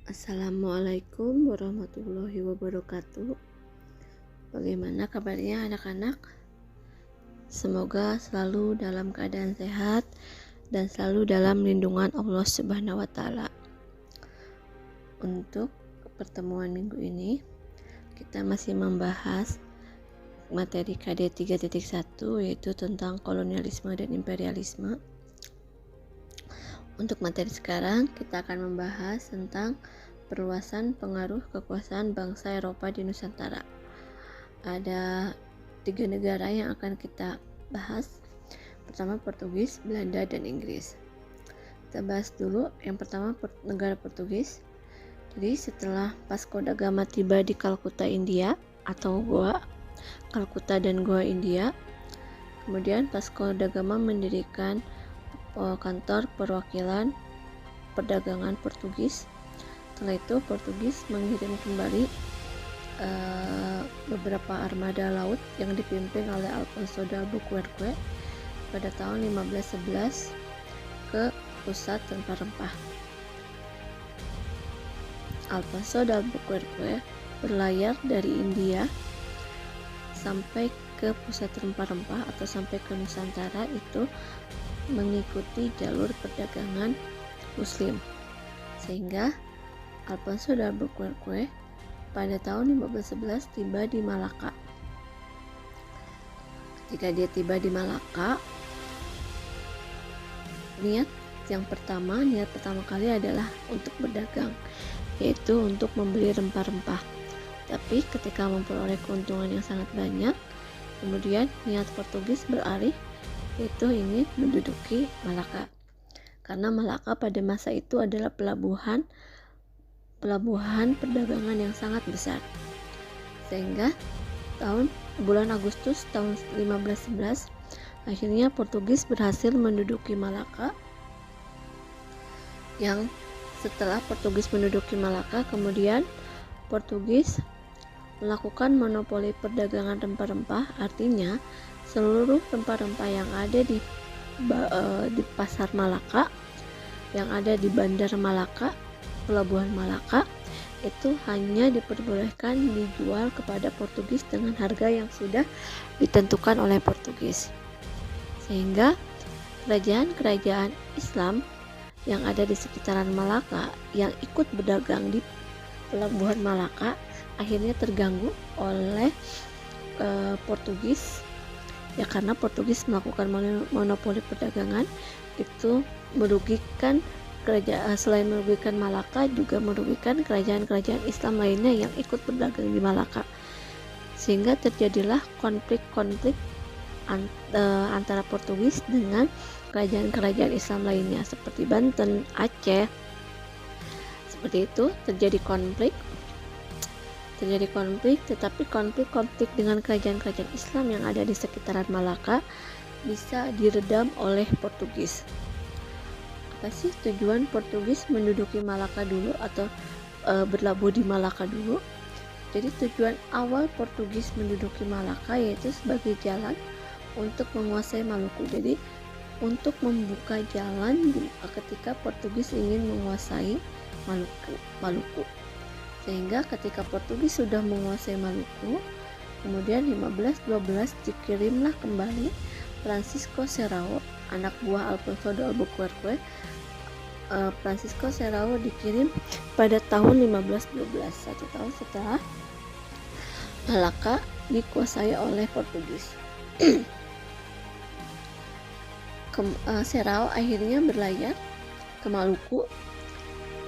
Assalamualaikum warahmatullahi wabarakatuh. Bagaimana kabarnya anak-anak? Semoga selalu dalam keadaan sehat dan selalu dalam lindungan Allah Subhanahu wa taala. Untuk pertemuan minggu ini, kita masih membahas materi KD 3.1 yaitu tentang kolonialisme dan imperialisme. Untuk materi sekarang, kita akan membahas tentang perluasan pengaruh kekuasaan bangsa Eropa di Nusantara. Ada 3 negara yang akan kita bahas. Pertama Portugis, Belanda, dan Inggris. Kita bahas dulu yang pertama negara Portugis. Jadi setelah Vasco da Gama tiba di Kalkuta, India atau Goa, Kalkuta dan Goa, India, kemudian Vasco da Gama mendirikan kantor perwakilan perdagangan Portugis. Setelah itu Portugis mengirim kembali beberapa armada laut yang dipimpin oleh Alfonso de Albuquerque pada tahun 1511 ke pusat rempah-rempah. Alfonso de Albuquerque berlayar dari India sampai ke pusat rempah-rempah atau sampai ke Nusantara itu mengikuti jalur perdagangan Muslim, sehingga Alfonso de Albuquerque pada tahun 1511 tiba di Malaka. Ketika dia tiba di Malaka, niat pertama kali adalah untuk berdagang, yaitu untuk membeli rempah-rempah. Tapi ketika memperoleh keuntungan yang sangat banyak, kemudian niat Portugis beralih, yaitu ingin menduduki Malaka, karena Malaka pada masa itu adalah pelabuhan perdagangan yang sangat besar. Sehingga bulan Agustus tahun 1511 akhirnya Portugis berhasil menduduki Malaka. Yang setelah Portugis menduduki Malaka, kemudian Portugis melakukan monopoli perdagangan rempah-rempah, artinya seluruh rempah-rempah yang ada di pasar Malaka, yang ada di bandar Malaka, pelabuhan Malaka, itu hanya diperbolehkan dijual kepada Portugis dengan harga yang sudah ditentukan oleh Portugis. Sehingga kerajaan-kerajaan Islam yang ada di sekitaran Malaka yang ikut berdagang di pelabuhan Malaka akhirnya terganggu oleh Portugis, ya, karena Portugis melakukan monopoli perdagangan itu merugikan selain merugikan Malaka juga merugikan kerajaan-kerajaan Islam lainnya yang ikut berdagang di Malaka, sehingga terjadilah konflik antara Portugis dengan kerajaan-kerajaan Islam lainnya seperti Banten, Aceh. Seperti itu terjadi konflik, tetapi konflik dengan kerajaan-kerajaan Islam yang ada di sekitaran Malaka bisa diredam oleh Portugis. Apa sih tujuan Portugis menduduki Malaka dulu atau berlabuh di Malaka dulu? Jadi tujuan awal Portugis menduduki Malaka yaitu sebagai jalan untuk menguasai Maluku. Jadi untuk membuka jalan ketika Portugis ingin menguasai Maluku. Sehingga ketika Portugis sudah menguasai Maluku, kemudian 1512 dikirimlah kembali Francisco Serrao, anak buah Alfonso de Albuquerque. Francisco Serrao dikirim pada tahun 1512, 1 tahun setelah Malaka dikuasai oleh Portugis. Serrao akhirnya berlayar ke Maluku.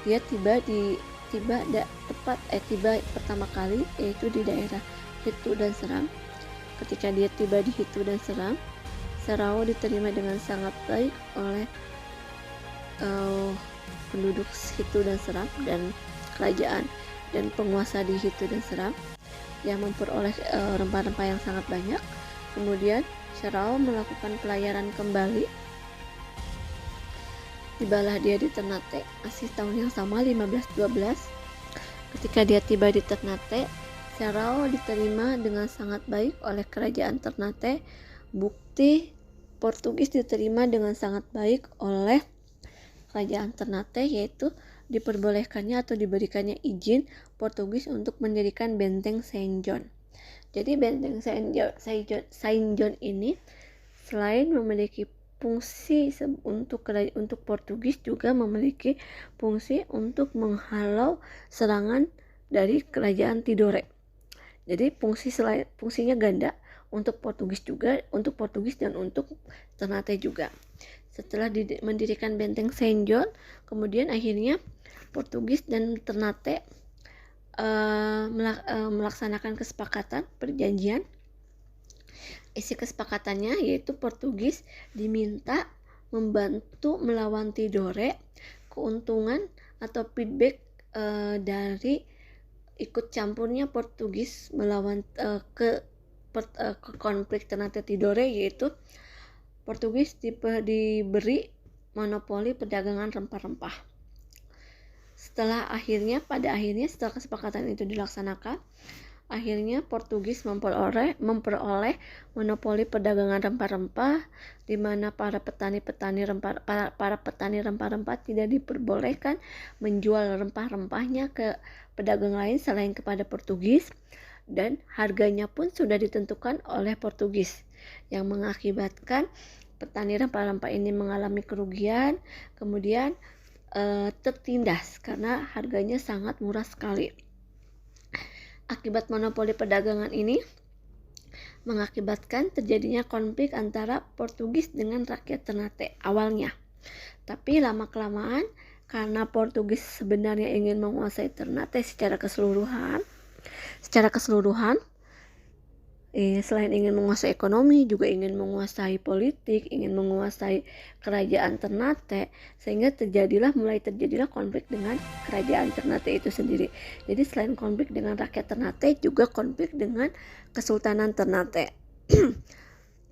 Dia tiba pertama kali yaitu di daerah Hitu dan Seram. Ketika dia tiba di Hitu dan Seram, Serrao diterima dengan sangat baik oleh penduduk Hitu dan Seram dan kerajaan dan penguasa di Hitu dan Seram yang memperoleh rempah-rempah yang sangat banyak. Kemudian Serrao melakukan pelayaran kembali. Tibalah dia di Ternate, masih tahun yang sama 1512. Ketika dia tiba di Ternate, Serrao diterima dengan sangat baik oleh kerajaan Ternate. Bukti Portugis diterima dengan sangat baik oleh kerajaan Ternate, yaitu diperbolehkannya atau diberikannya izin Portugis untuk mendirikan benteng Saint John. Jadi benteng Saint John ini selain memiliki fungsi untuk Portugis, juga memiliki fungsi untuk menghalau serangan dari kerajaan Tidore. Jadi fungsinya ganda, untuk Portugis dan untuk Ternate juga. Setelah mendirikan benteng Saint John, kemudian akhirnya Portugis dan Ternate melaksanakan kesepakatan perjanjian. Isi kesepakatannya yaitu Portugis diminta membantu melawan Tidore. Keuntungan atau feedback dari ikut campurnya Portugis melawan ke konflik Ternate Tidore, yaitu Portugis diberi monopoli perdagangan rempah-rempah. Setelah kesepakatan itu dilaksanakan, akhirnya Portugis memperoleh monopoli perdagangan rempah-rempah, di mana para petani rempah-rempah tidak diperbolehkan menjual rempah-rempahnya ke pedagang lain selain kepada Portugis, dan harganya pun sudah ditentukan oleh Portugis, yang mengakibatkan petani rempah-rempah ini mengalami kerugian, kemudian tertindas karena harganya sangat murah sekali. Akibat monopoli perdagangan ini mengakibatkan terjadinya konflik antara Portugis dengan rakyat Ternate awalnya. Tapi lama-kelamaan, karena Portugis sebenarnya ingin menguasai Ternate secara keseluruhan, selain ingin menguasai ekonomi, juga ingin menguasai politik, ingin menguasai kerajaan Ternate, sehingga mulai terjadilah konflik dengan kerajaan Ternate itu sendiri. Jadi selain konflik dengan rakyat Ternate, juga konflik dengan Kesultanan Ternate.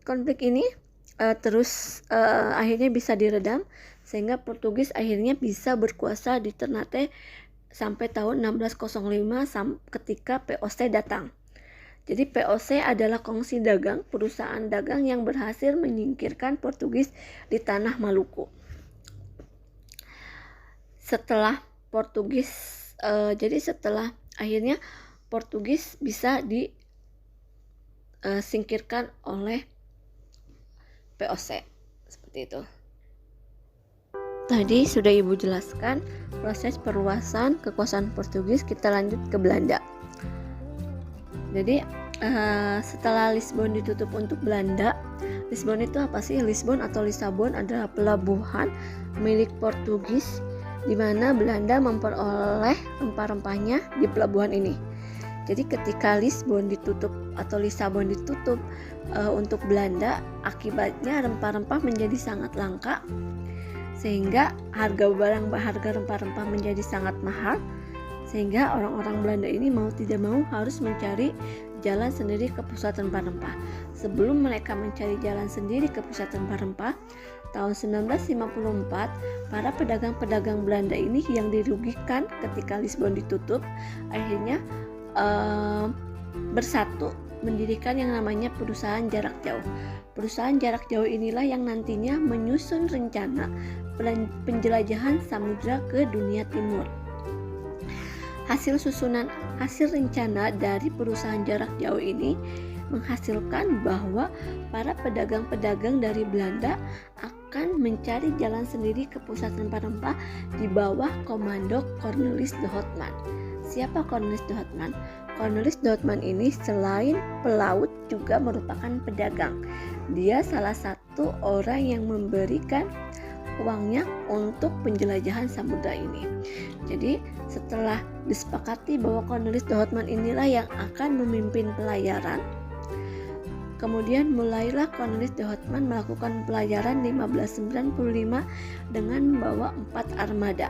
Konflik ini akhirnya bisa diredam, sehingga Portugis akhirnya bisa berkuasa di Ternate sampai tahun 1605 ketika POC datang. Jadi POC adalah kongsi dagang, perusahaan dagang yang berhasil menyingkirkan Portugis di tanah Maluku. Setelah akhirnya Portugis bisa disingkirkan oleh POC, seperti itu. Tadi sudah Ibu jelaskan proses perluasan kekuasaan Portugis. Kita lanjut ke Belanda. Jadi setelah Lisbon ditutup untuk Belanda, Lisbon itu apa sih? Lisbon atau Lisabon adalah pelabuhan milik Portugis, di mana Belanda memperoleh rempah-rempahnya di pelabuhan ini. Jadi ketika Lisbon ditutup atau Lisabon ditutup untuk Belanda, akibatnya rempah-rempah menjadi sangat langka, sehingga harga rempah-rempah menjadi sangat mahal, sehingga orang-orang Belanda ini mau tidak mau harus mencari jalan sendiri ke pusat rempah-rempah. Sebelum mereka mencari jalan sendiri ke pusat rempah-rempah, tahun 1954, para pedagang-pedagang Belanda ini yang dirugikan ketika Lisbon ditutup, akhirnya bersatu mendirikan yang namanya perusahaan jarak jauh. Perusahaan jarak jauh inilah yang nantinya menyusun rencana penjelajahan samudra ke dunia timur. Hasil rencana dari perusahaan jarak jauh ini menghasilkan bahwa para pedagang-pedagang dari Belanda akan mencari jalan sendiri ke pusat rempah-rempah di bawah komando Cornelis de Houtman. Siapa Cornelis de Houtman? Cornelis de Houtman ini selain pelaut juga merupakan pedagang. Dia salah satu orang yang memberikan uangnya untuk penjelajahan samudra ini. Jadi setelah disepakati bahwa Cornelis de Houtman inilah yang akan memimpin pelayaran, kemudian mulailah Cornelis de Houtman melakukan pelayaran 1595 dengan membawa 4 armada.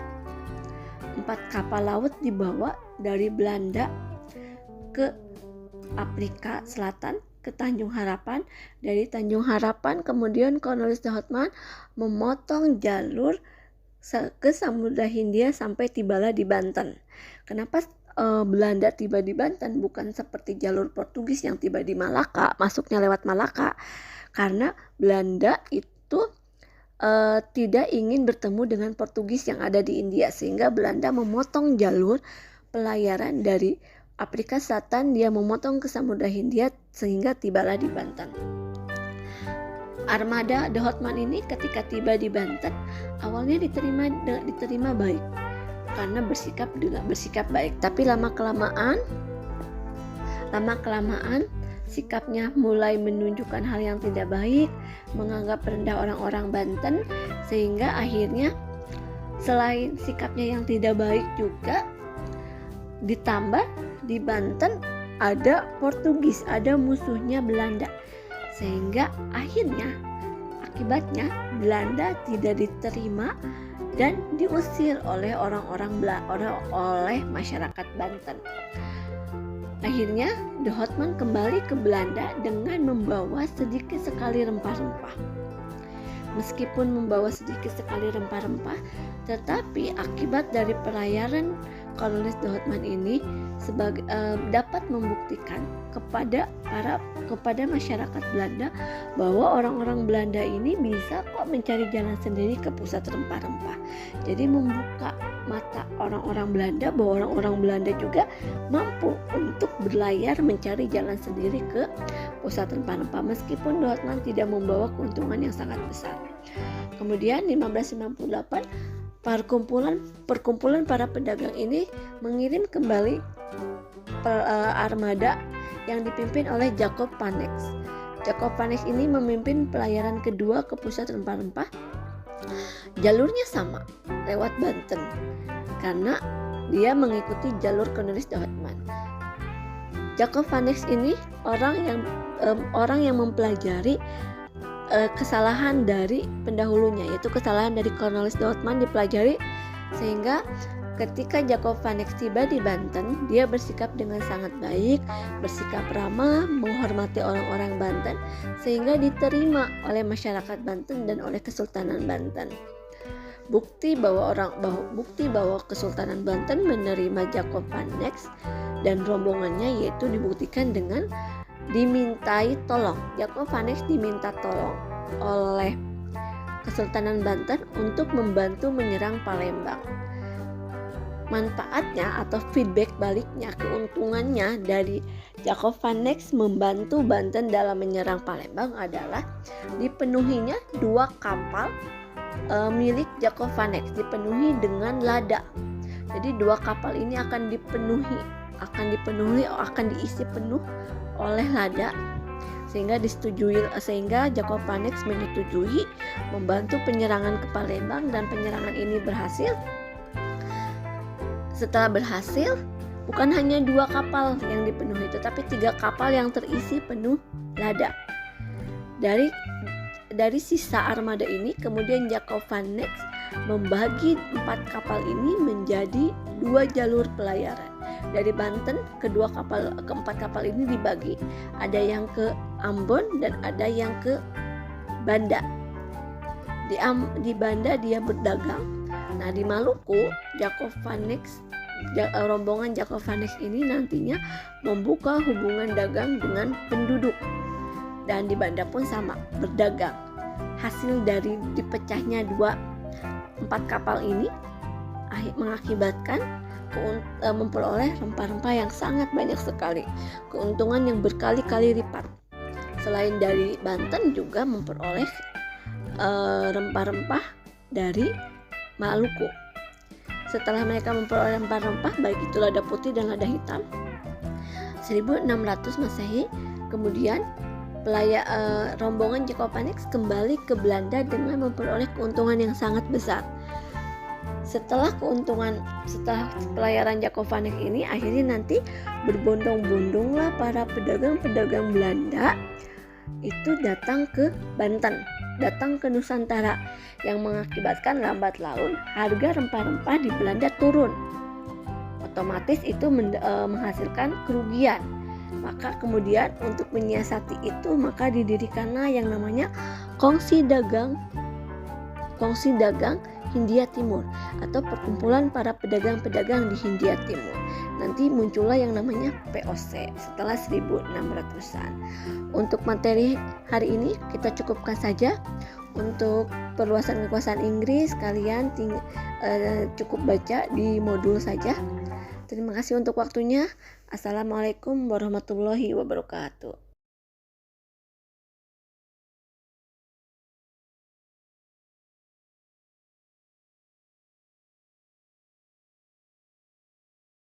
4 kapal laut dibawa dari Belanda ke Afrika Selatan, ke Tanjung Harapan. Dari Tanjung Harapan kemudian Cornelis de Houtman memotong jalur ke Samudra Hindia sampai tibalah di Banten. Kenapa Belanda tiba di Banten, bukan seperti jalur Portugis yang tiba di Malaka, masuknya lewat Malaka? Karena Belanda itu tidak ingin bertemu dengan Portugis yang ada di India, sehingga Belanda memotong jalur pelayaran dari Afrika Selatan, dia memotong ke Samudra Hindia sehingga tibalah di Banten. Armada De Houtman ini ketika tiba di Banten awalnya diterima baik karena bersikap baik, tapi lama kelamaan sikapnya mulai menunjukkan hal yang tidak baik, menganggap rendah orang-orang Banten, sehingga akhirnya selain sikapnya yang tidak baik juga ditambah di Banten ada Portugis, ada musuhnya Belanda, sehingga akibatnya Belanda tidak diterima dan diusir oleh oleh masyarakat Banten. Akhirnya De Houtman kembali ke Belanda dengan membawa sedikit sekali rempah-rempah. Meskipun membawa sedikit sekali rempah-rempah, tetapi akibat dari pelayaran kolonis De Houtman ini dapat membuktikan kepada masyarakat Belanda bahwa orang-orang Belanda ini bisa kok mencari jalan sendiri ke pusat rempah-rempah. Jadi membuka mata orang-orang Belanda bahwa orang-orang Belanda juga mampu untuk berlayar mencari jalan sendiri ke pusat rempah-rempah, meskipun De Houtman tidak membawa keuntungan yang sangat besar. Kemudian 1598 perkumpulan para pedagang ini mengirim kembali armada yang dipimpin oleh Jacob van Eyck. Jacob van Eyck ini memimpin pelayaran kedua ke pusat rempah-rempah. Jalurnya sama, lewat Banten, karena dia mengikuti jalur kolonis De Houtman. Jacob van Eyck ini orang yang mempelajari kesalahan dari pendahulunya, yaitu kesalahan dari kolonis De Houtman dipelajari, sehingga ketika Jacob van Eyck tiba di Banten, dia bersikap dengan sangat baik, bersikap ramah, menghormati orang-orang Banten, sehingga diterima oleh masyarakat Banten dan oleh Kesultanan Banten. Bukti bahwa Kesultanan Banten menerima Jacob van Eyck dan rombongannya yaitu dibuktikan dengan dimintai tolong. Jacob van Eyck diminta tolong oleh Kesultanan Banten untuk membantu menyerang Palembang. Manfaatnya atau feedback baliknya, keuntungannya dari Jacob van Eyck membantu Banten dalam menyerang Palembang adalah dipenuhinya 2 kapal milik Jacob van Eyck, dipenuhi dengan lada. Jadi 2 kapal ini akan diisi penuh oleh lada, sehingga Jacob van Eyck menyetujui membantu penyerangan ke Palembang, dan penyerangan ini berhasil. Setelah berhasil, bukan hanya 2 kapal yang dipenuhi, tetapi 3 kapal yang terisi penuh lada. Dari sisa armada ini, kemudian Jacob van Eyck membagi 4 kapal ini menjadi 2 jalur pelayaran. Dari Banten, keempat kapal ini dibagi. Ada yang ke Ambon dan ada yang ke Banda. Di Banda dia berdagang. Nah, di Maluku, rombongan Jacob van Eyck ini nantinya membuka hubungan dagang dengan penduduk. Dan di Banda pun sama, berdagang. Hasil dari dipecahnya 4 kapal ini mengakibatkan memperoleh rempah-rempah yang sangat banyak sekali, keuntungan yang berkali-kali lipat. Selain dari Banten juga memperoleh rempah-rempah dari Maluku. Setelah mereka memperoleh rempah-rempah, baik itu lada putih dan lada hitam, 1600 Masehi, kemudian rombongan Jacob van Eyck kembali ke Belanda dengan memperoleh keuntungan yang sangat besar. Setelah pelayaran Jacob van Eyck ini, akhirnya nanti berbondong-bondonglah para pedagang-pedagang Belanda itu datang ke Banten, datang ke Nusantara, yang mengakibatkan lambat laun harga rempah-rempah di Belanda turun. Otomatis itu menghasilkan kerugian. Maka kemudian untuk menyiasati itu, maka didirikanlah yang namanya Kongsi Dagang Hindia Timur atau perkumpulan para pedagang-pedagang di Hindia Timur. Nanti muncullah yang namanya POC setelah 1600-an. Untuk materi hari ini kita cukupkan saja. Untuk perluasan kekuasaan Inggris, kalian cukup baca di modul saja. Terima kasih untuk waktunya. Assalamualaikum warahmatullahi wabarakatuh.